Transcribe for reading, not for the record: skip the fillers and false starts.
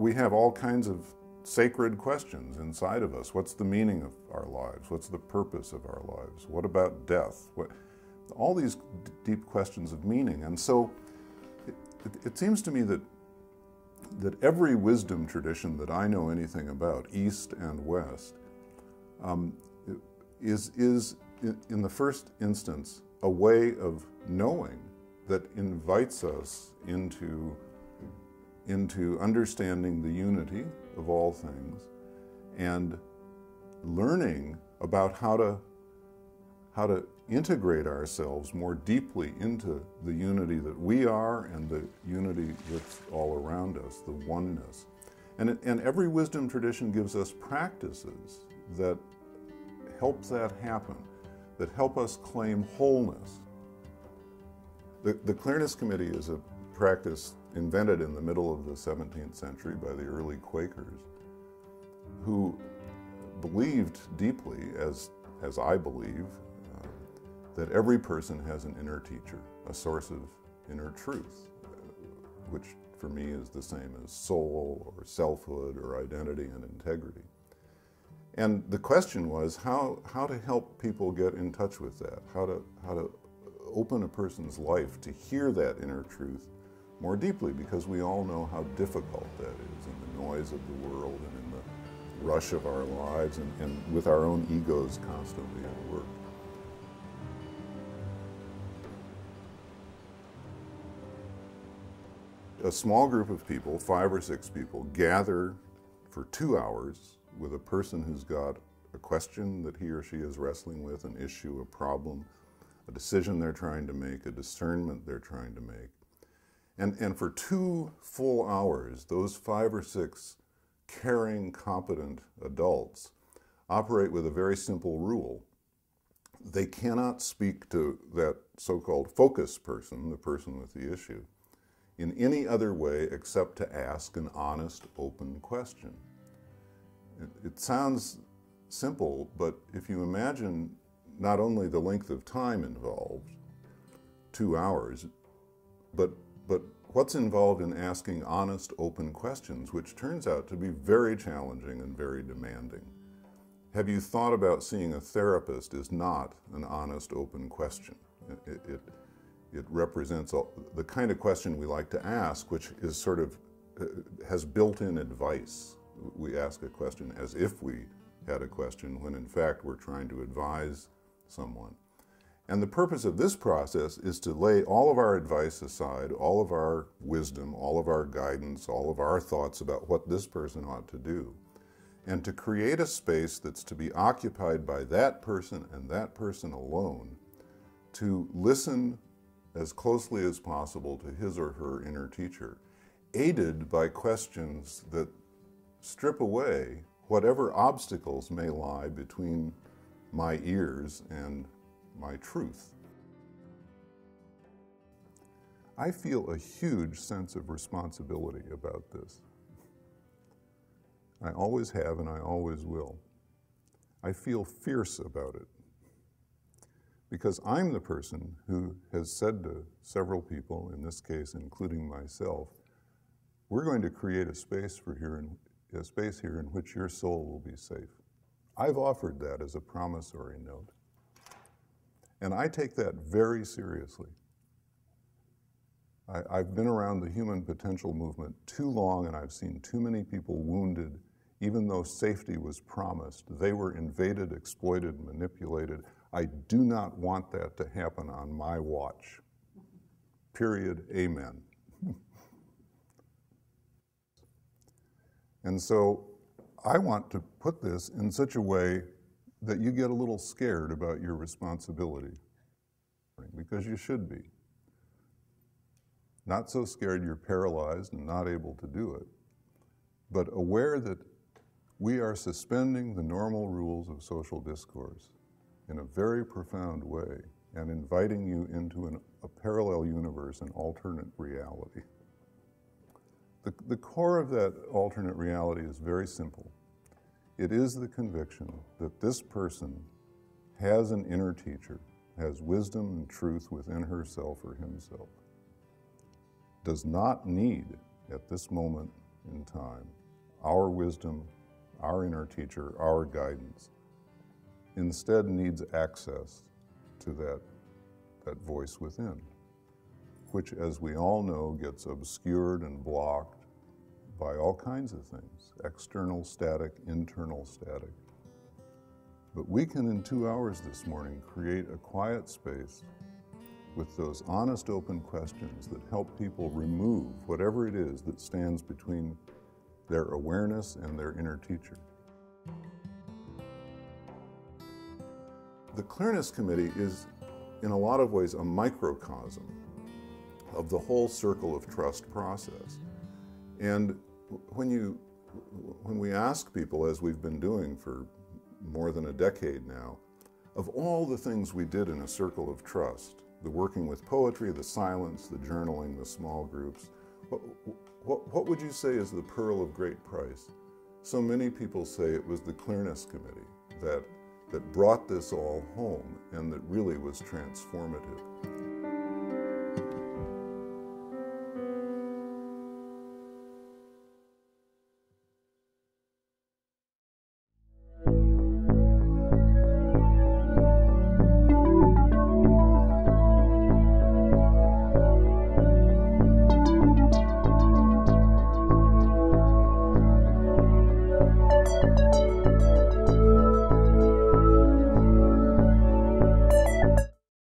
we have all kinds of sacred questions inside of us. What's the meaning of our lives? What's the purpose of our lives? What about death? All these deep questions of meaning. And so it seems to me that every wisdom tradition that I know anything about, East and West, is in the first instance a way of knowing that invites us into understanding the unity of all things and learning about how to integrate ourselves more deeply into the unity that we are and the unity that's all around us, the oneness. And every wisdom tradition gives us practices that help that happen, that help us claim wholeness. The Clearness Committee is a practice invented in the middle of the 17th century by the early Quakers, who believed deeply, as I believe, that every person has an inner teacher, a source of inner truth, which for me is the same as soul or selfhood or identity and integrity. And the question was how to help people get in touch with that, how to open a person's life to hear that inner truth more deeply, because we all know how difficult that is in the noise of the world and in the rush of our lives and with our own egos constantly at work. A small group of people, 5 or 6 people, gather for 2 hours with a person who's got a question that he or she is wrestling with, an issue, a problem, a decision they're trying to make, a discernment they're trying to make. And for 2 full hours, those 5 or 6 caring, competent adults operate with a very simple rule. They cannot speak to that so-called focus person, the person with the issue, in any other way except to ask an honest, open question. It sounds simple, but if you imagine not only the length of time involved, 2 hours, but what's involved in asking honest, open questions, which turns out to be very challenging and very demanding. Have you thought about seeing a therapist is not an honest, open question? It represents the kind of question we like to ask, which is sort of, has built-in advice. We ask a question as if we had a question, when in fact we're trying to advise someone. And the purpose of this process is to lay all of our advice aside, all of our wisdom, all of our guidance, all of our thoughts about what this person ought to do, and to create a space that's to be occupied by that person and that person alone, to listen as closely as possible to his or her inner teacher, aided by questions that strip away whatever obstacles may lie between my ears and my truth. I feel a huge sense of responsibility about this. I always have and I always will. I feel fierce about it, because I'm the person who has said to several people, in this case including myself, we're going to create a space here in which your soul will be safe. I've offered that as a promissory note. And I take that very seriously. I've been around the human potential movement too long, and I've seen too many people wounded, even though safety was promised. They were invaded, exploited, manipulated. I do not want that to happen on my watch. Period. Amen. And so I want to put this in such a way that you get a little scared about your responsibility, because you should be. Not so scared you're paralyzed and not able to do it, but aware that we are suspending the normal rules of social discourse in a very profound way and inviting you into a parallel universe, an alternate reality. The core of that alternate reality is very simple. It is the conviction that this person has an inner teacher, has wisdom and truth within herself or himself, does not need, at this moment, in time, our wisdom, our inner teacher, our guidance, instead needs access to that voice within, which, as we all know, gets obscured and blocked by all kinds of things, external static, internal static. But we can, in 2 hours this morning, create a quiet space with those honest, open questions that help people remove whatever it is that stands between their awareness and their inner teacher. The Clearness Committee is, in a lot of ways, a microcosm of the whole circle of trust process. And when we ask people, as we've been doing for more than a decade now, of all the things we did in a circle of trust, the working with poetry, the silence, the journaling, the small groups, what would you say is the pearl of great price? So many people say it was the Clearness Committee that brought this all home and that really was transformative.